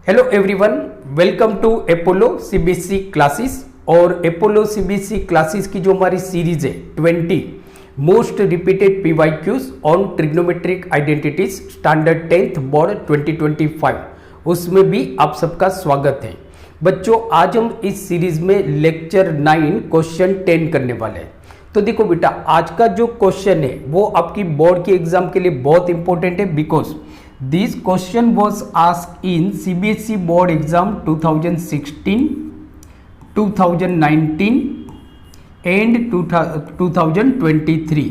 Hello everyone, welcome to Apollo CBSE classes. और Apollo CBSE classes की जो हमारी सीरीज है 20 most repeated PYQs on trigonometric identities standard 10th board 2025, उसमें भी आप सबका स्वागत है। बच्चों, आज हम इस सीरीज में लेक्चर 9 क्वेश्चन 10 करने वाले हैं। तो देखो बेटा, आज का जो क्वेश्चन है वो आपकी बोर्ड के एग्जाम के लिए बहुत इंपॉर्टेंट है, because this question was asked in CBSE board exam 2016, 2019 and 2023।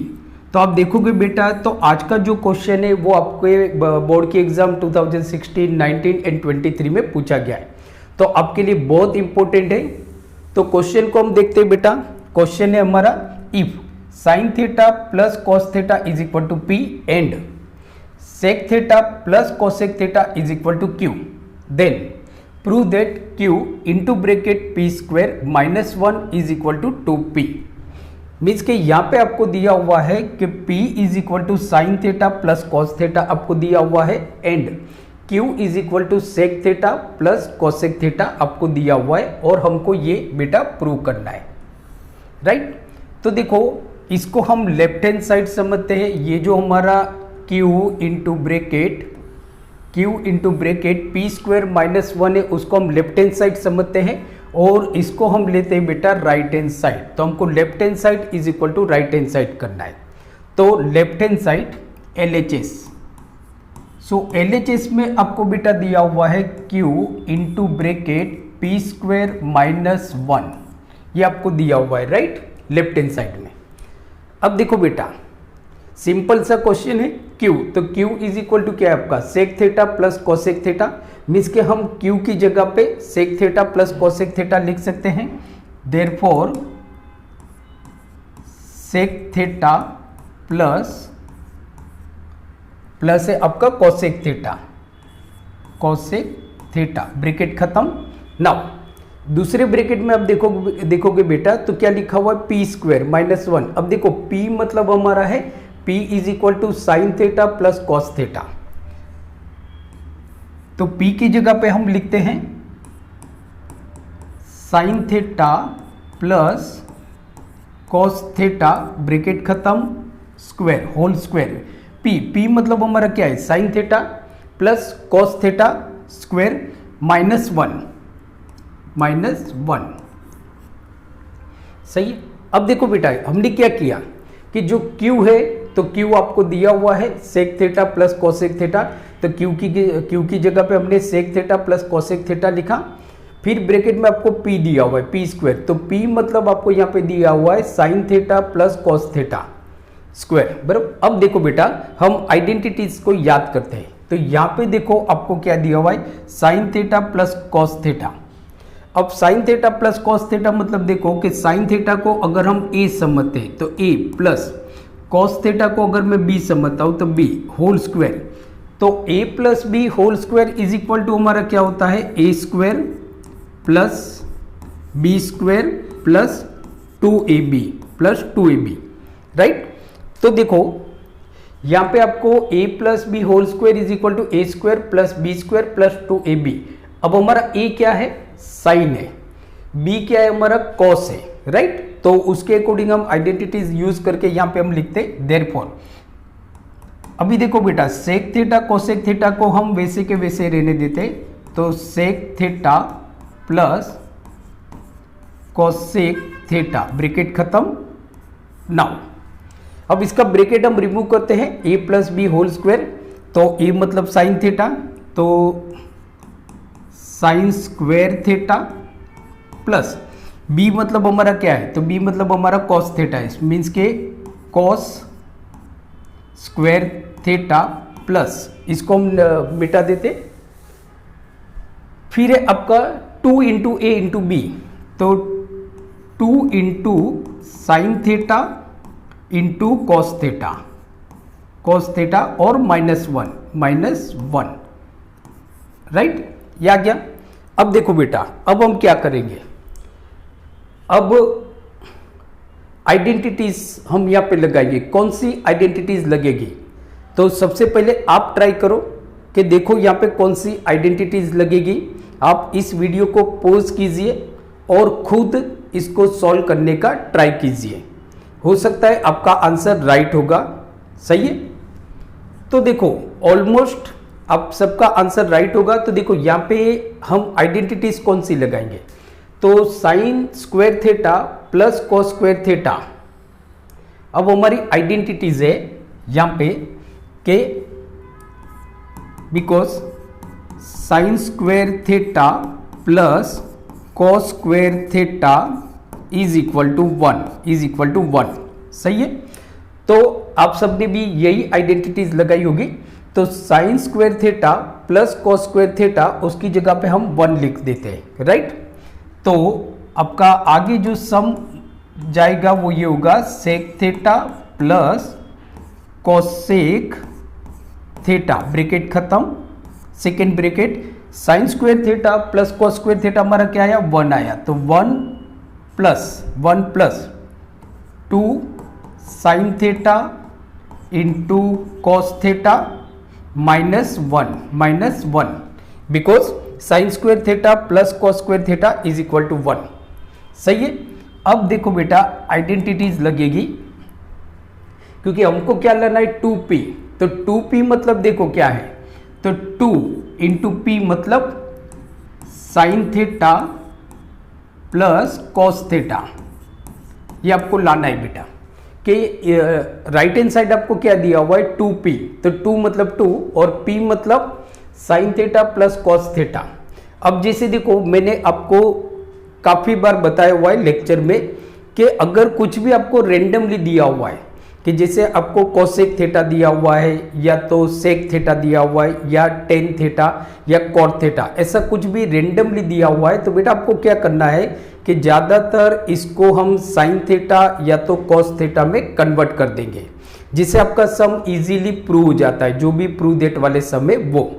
तो आप देखोगे बेटा, तो आज का जो क्वेश्चन है वो आपके बोर्ड के एग्जाम 2016, 19 एंड 23 में पूछा गया है, तो आपके लिए बहुत इंपॉर्टेंट है। तो क्वेश्चन को हम देखते हैं बेटा। क्वेश्चन है हमारा, if sine theta plus cos theta is equal to p and sec theta plus cosec theta is equal to q, then prove that q into bracket p square minus 1 is equal to 2p। Means के यहाँ पे आपको दिया हुआ है कि p is equal to sine theta plus cos theta आपको दिया हुआ है, and q is equal to sec theta plus cosec theta आपको दिया हुआ है, और हमको ये बेटा प्रूव करना है, राइट। तो देखो, इसको हम लेफ्ट हैंड साइड समझते हैं। ये जो हमारा q into bracket p square minus 1 है, उसको हम लेफ्ट हैंड साइड समझते हैं, और इसको हम लेते हैं बेटा राइट हैंड साइड। तो हमको left hand side is equal to right hand side करना है। तो left hand side LHS, so LHS में आपको बेटा दिया हुआ है q into bracket p square minus 1, ये आपको दिया हुआ है, राइट, लेफ्ट हैंड साइड में। अब देखो बेटा, सिंपल सा क्वेश्चन है q, तो q इज इक्वल टू क्या है आपका sec theta plus cosec theta. Means के हम q की जगह पे sec theta plus cosec theta लिख सकते हैं। देयरफॉर सेक थीटा प्लस है आपका कोसेक थीटा, ब्रैकेट खत्म। नाउ दूसरे ब्रैकेट में आप देखोगे बेटा, तो क्या लिखा हुआ है पी स्क्वायर माइनस 1। अब देखो, p मतलब हमारा है p is equal to sine theta plus cos theta, तो p की जगह पे हम लिखते हैं sine theta plus cos theta, bracket खत्म, स्क्वायर होल स्क्वायर। p मतलब हमारा क्या है sine theta plus cos theta square minus 1, सही है। अब देखो बेटा, हमने क्या किया कि जो q है, तो q आपको दिया हुआ है sec theta plus cosec theta, तो q की जगह पे हमने sec theta plus cosec theta लिखा। फिर ब्रैकेट में आपको p दिया हुआ है पी स्क्वायर, तो p मतलब आपको यहाँ पे दिया हुआ है sine theta plus cos theta square, बराबर। अब देखो बेटा, हम आइडेंटिटीज को याद करते हैं। तो यहाँ पे देखो आपको क्या दिया हुआ है sine theta plus cos theta. अब sine theta plus cos theta मतलब देखो कि साइन थीटा को अगर हम a समझते हैं तो a, प्लस कॉस थीटा को अगर मैं b समझता हूं तो b होल स्क्वायर। तो a plus b whole square is equal to हमारा क्या होता है a square plus b square plus 2ab plus 2ab, right. तो देखो यहाँ पे आपको a plus b whole square is equal to a square plus b square plus 2ab। अब हमारा a क्या है साइन है, b क्या है हमारा कॉस है, राइट। तो उसके अकॉर्डिंग हम आइडेंटिटीज यूज करके यहां पे हम लिखते देयरफॉर। अभी देखो बेटा, सेक थीटा कोसेक थीटा को हम वैसे के वैसे रहने देते, तो sec theta plus cosec theta, bracket खत्म। नाउ अब इसका ब्रैकेट हम रिमूव करते हैं, a plus b whole square, तो a मतलब साइन थीटा, तो sine square theta plus b मतलब हमारा क्या है, तो b मतलब हमारा कॉस थीटा है, मीन्स के कॉस स्क्वायर थीटा प्लस, इसको हम मिटा देते। फिर है आपका 2 इंटू ए इंटू बी, तो 2 into sine theta into cos theta और माइनस 1, राइट, ये आ गया। अब देखो बेटा, अब हम क्या करेंगे, अब आइडेंटिटीज हम यहाँ पे लगाएंगे। कौन सी आइडेंटिटीज लगेगी, तो सबसे पहले आप ट्राई करो कि देखो यहाँ पे कौन सी आइडेंटिटीज लगेगी। आप इस वीडियो को पॉज कीजिए और खुद इसको सॉल्व करने का ट्राई कीजिए, हो सकता है आपका आंसर राइट होगा। सही है, तो देखो ऑलमोस्ट आप सबका आंसर राइट होगा। तो देखो यहाँ पे हम आइडेंटिटीज कौन सी लगाएंगे, तो sine square theta plus cos square theta. अब हमारी आइडेंटिटीज है यहाँ पे के because sine square theta plus cos square theta is equal to 1 सही है। तो आप सबने भी यही आइडेंटिटीज लगाई होगी। तो sine square theta plus cos square theta उसकी जगह पे हम 1 लिख देते हैं, राइट। तो आपका आगे जो सम जाएगा वो ये होगा sec theta plus cosec theta, bracket खत्म, second bracket, sine square theta plus cos square theta हमारा क्या आया 1 आया। तो 1 plus 2 sine theta into cos theta minus one because sine square theta plus cos square theta is equal to 1। सही है। अब देखो बेटा आइडेंटिटीज लगेगी, क्योंकि हमको क्या लेना है 2p। तो 2p मतलब देखो क्या है, तो 2 इंटू पी मतलब sine theta plus cos theta, ये आपको लाना है बेटा। कि राइट हैंड साइड आपको क्या दिया हुआ है 2p, तो 2 मतलब 2 और p मतलब sine theta plus cos theta. अब जैसे देखो मैंने आपको काफी बार बताया हुआ है लेक्चर में कि अगर कुछ भी आपको रेंडमली दिया हुआ है, कि जैसे आपको कोसेक थीटा दिया हुआ है या तो सेक थीटा दिया हुआ है या टेन थीटा या कॉट थीटा, ऐसा कुछ भी रेंडमली दिया हुआ है, तो बेटा आपको क्या करना है कि ज़्यादातर इसको हम साइन थीटा या तो कॉस थीटा में कन्वर्ट कर देंगे, जिससे आपका सम इजीली प्रूव हो जाता है, जो भी प्रूव डेट वाले सम है वो।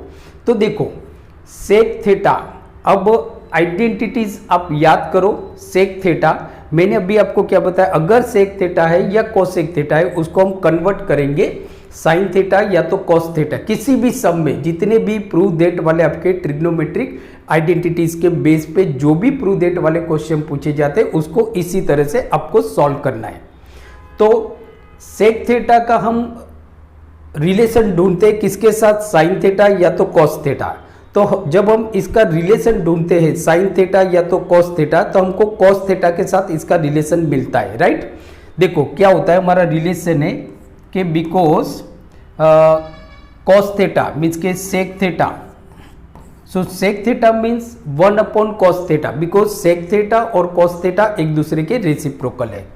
तो देखो सेक थीटा, अब आइडेंटिटीज आप याद करो। सेक थीटा मैंने अभी आपको क्या बताया, अगर सेक थीटा है या कोसेक थीटा है उसको हम कन्वर्ट करेंगे साइन थीटा या तो कॉस थीटा। किसी भी सम में जितने भी प्रूव डेट वाले आपके ट्रिग्नोमेट्रिक आइडेंटिटीज के बेस पे जो भी प्रूव डेट वाले क्वेश्चन पूछे जाते हैं उसको इसी तरह से आपको सॉल्व करना है। तो सेक थीटा का हम रिलेशन ढूंढते हैं किसके साथ, साइन थीटा या तो कॉस थीटा। तो जब हम इसका रिलेशन ढूंढते हैं साइन थीटा या तो कॉस थीटा, तो हमको कॉस थीटा के साथ इसका रिलेशन मिलता है, राइट। देखो क्या होता है, हमारा रिलेशन है कि बिकॉज कॉस थीटा मीन्स के sec theta, so sec theta means 1 upon cos theta, because sec theta और कॉस थीटा एक दूसरे के रेसिप्रोकल है।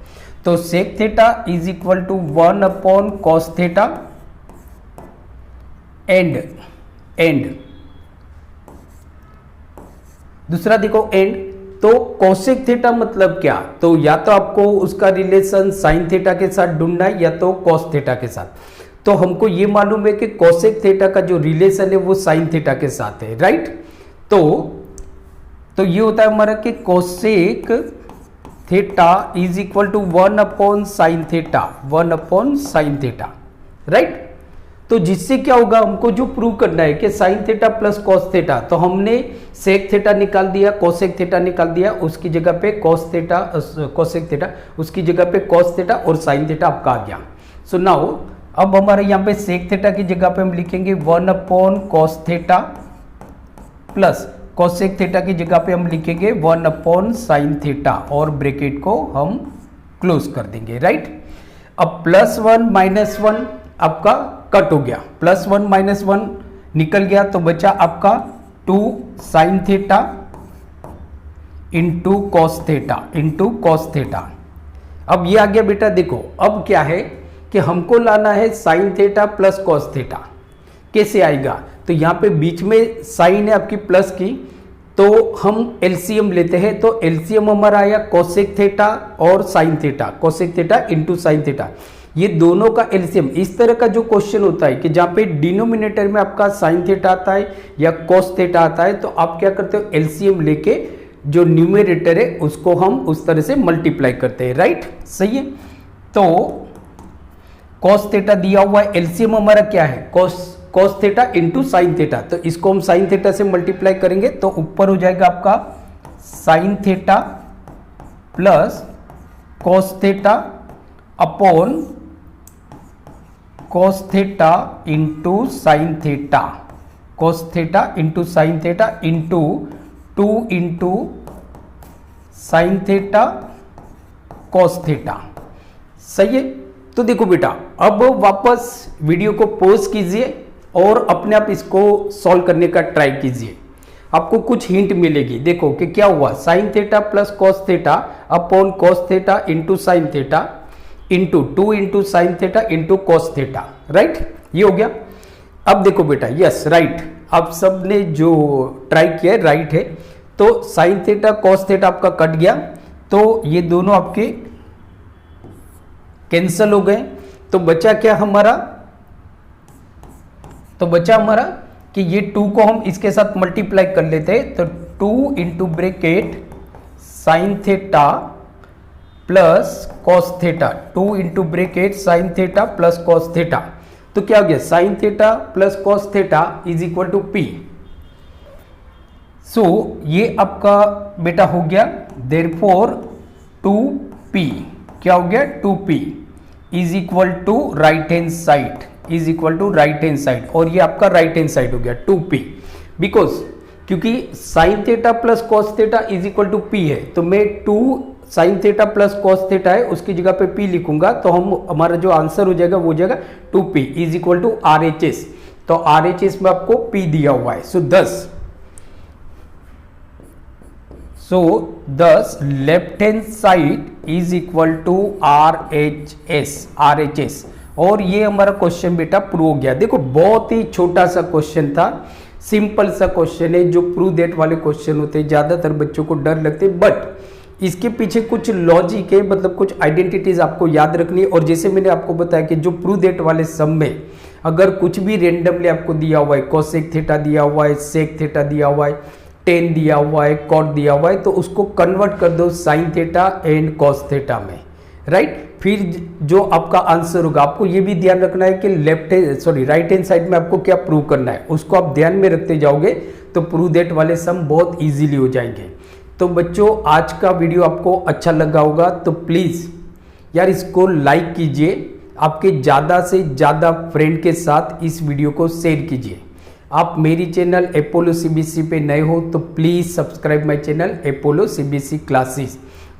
तो sec theta is equal to 1 upon cos theta and दूसरा देखो एंड। तो कोसेक थीटा मतलब क्या, तो या तो आपको उसका रिलेशन साइन थीटा के साथ ढूंढना है या तो कॉस थीटा के साथ। तो हमको ये मालूम है कि कोसेक थीटा का जो रिलेशन है वो साइन थीटा के साथ है, राइट। तो ये होता है हमारा कि cosec theta is equal to 1 upon sine theta, right. तो जिससे क्या होगा, हमको जो प्रूव करना है कि sign theta plus cos theta, तो हमने सेक थीटा निकाल दिया, कोसेक थीटा निकाल दिया, उसकी जगह पे कोसेक थीटा उसकी जगह पे कॉस थीटा और साइन थीटा आपका आ गया। सो नाउ अब हमारे यहाँ पे सेक थीटा की जगह पे हम लिखेंगे 1 upon cos theta plus cosec theta की जगह पे हम लिखेंगे 1 अपॉन साइन थीटा और ब्रैकेट को हम क्लोज कर देंगे, राइट। अब +1 -1 आपका कट हो गया, +1 -1 निकल गया, तो बचा आपका 2 sine theta into cos theta. अब ये आ गया बेटा। देखो अब क्या है कि हमको लाना है sine theta plus cos theta. कैसे आएगा, तो यहाँ पे बीच में साइन है आपकी प्लस की, तो हम एलसीएम लेते हैं। तो एलसीएम हमारा आया कोसेक थीटा और sine theta, cosec theta into sine theta, ये दोनों का एलसीएम। इस तरह का जो क्वेश्चन होता है कि जहाँ पे डिनोमिनेटर में आपका साइन थीटा आता है या कॉस थीटा आता है, तो आप क्या करते हो, एलसीएम लेके जो न्यूमरेटर है उसको हम उस तरह से मल्टीप्लाई करते हैं, राइट। सही है। तो कॉस थीटा दिया हुआ है, एलसीएम हमारा क्या है, cos theta into sine theta, तो इसको हम साइन थीटा से मल्टीप्लाई करेंगे तो ऊपर हो जाएगा आपका sign theta plus cos theta upon cos theta into sine theta, cos theta into sine theta into 2 into sine theta cos theta. सही है। तो देखो बेटा, अब वापस वीडियो को पॉज कीजिए और अपने आप इसको सॉल्व करने का ट्राई कीजिए, आपको कुछ हिंट मिलेगी। देखो कि क्या हुआ, sign theta plus cos theta upon cos theta into sine theta into 2 into sine theta into cos theta, right, ये हो गया। अब देखो बेटा, यस राइट, आप सब ने जो ट्राई किया राइट है। तो साइन थीटा कॉस थीटा आपका कट गया, तो ये दोनों आपके कैंसल हो गए। तो बचा क्या हमारा, तो बचा हमारा कि ये 2 को हम इसके साथ मल्टीप्लाई कर लेते हैं, तो 2 into bracket sine theta plus cos theta, 2 into bracket sine theta plus cos theta, तो क्या हो गया, sine theta plus cos theta is equal to P. So ये आपका बेटा हो गया, देयरफॉर 2p क्या हो गया, 2p is equal to right hand side, is equal to right hand side, और ये आपका राइट हैंड साइड हो गया 2p, बिकॉज क्योंकि sine theta plus cos theta is equal to p है, तो मैं 2 sine theta plus cos theta है उसकी जगह पे p लिखूंगा, तो हम हमारा जो आंसर हो जाएगा वो हो जाएगा 2p is equal to RHS। तो RHS में आपको p दिया हुआ है, so 10 left hand side is equal to RHS। और ये हमारा क्वेश्चन बेटा प्रूव हो गया। देखो बहुत ही छोटा सा क्वेश्चन था, सिंपल सा क्वेश्चन है। जो प्रूव दैट वाले क्वेश्चन होते हैं ज्यादातर बच्चों को डर लगते हैं, बट इसके पीछे कुछ लॉजिक है, मतलब कुछ आइडेंटिटीज आपको याद रखनी है। और जैसे मैंने आपको बताया कि जो प्रूव दैट वाले सम में अगर कुछ भी रेंडमली आपको दिया हुआ है, कोसेक थीटा दिया हुआ है, सेक थीटा दिया हुआ है, टेन दिया हुआ है, कॉट दिया हुआ है, तो उसको कन्वर्ट कर दो sine theta and cos theta में, राइट। फिर जो आपका आंसर होगा, आपको ये भी ध्यान रखना है कि राइट हैंड साइड में आपको क्या प्रूव करना है, उसको आप ध्यान में रखते जाओगे तो प्रूव दैट वाले सम बहुत इजीली हो जाएंगे। तो बच्चों आज का वीडियो आपको अच्छा लगा होगा तो प्लीज़ यार इसको लाइक कीजिए, आपके ज़्यादा से ज़्यादा फ्रेंड के साथ इस वीडियो को शेयर कीजिए। आप मेरी चैनल अपोलो सीबीएसई पे नए हो तो please subscribe my channel Apollo CBSE classes,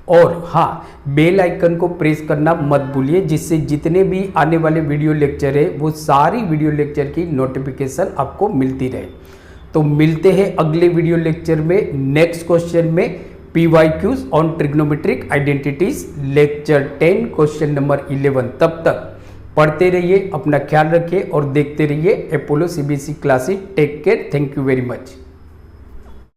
और हाँ बेल आइकन को प्रेस करना मत भूलिए, जिससे जितने भी आने वाले वीडियो लेक्चर है वो सारी वीडियो लेक्चर की नोटिफिकेशन आपको मिलती रहे। तो मिलते हैं अगले वीडियो लेक्चर में नेक्स्ट क्वेश्चन में PYQs on trigonometric identities lecture 10 question number 11। तब तक पढ़ते रहिए, अपना ख्याल रखिए और देखते रहिए Apollo CBSE classes. Take care, thank you very much.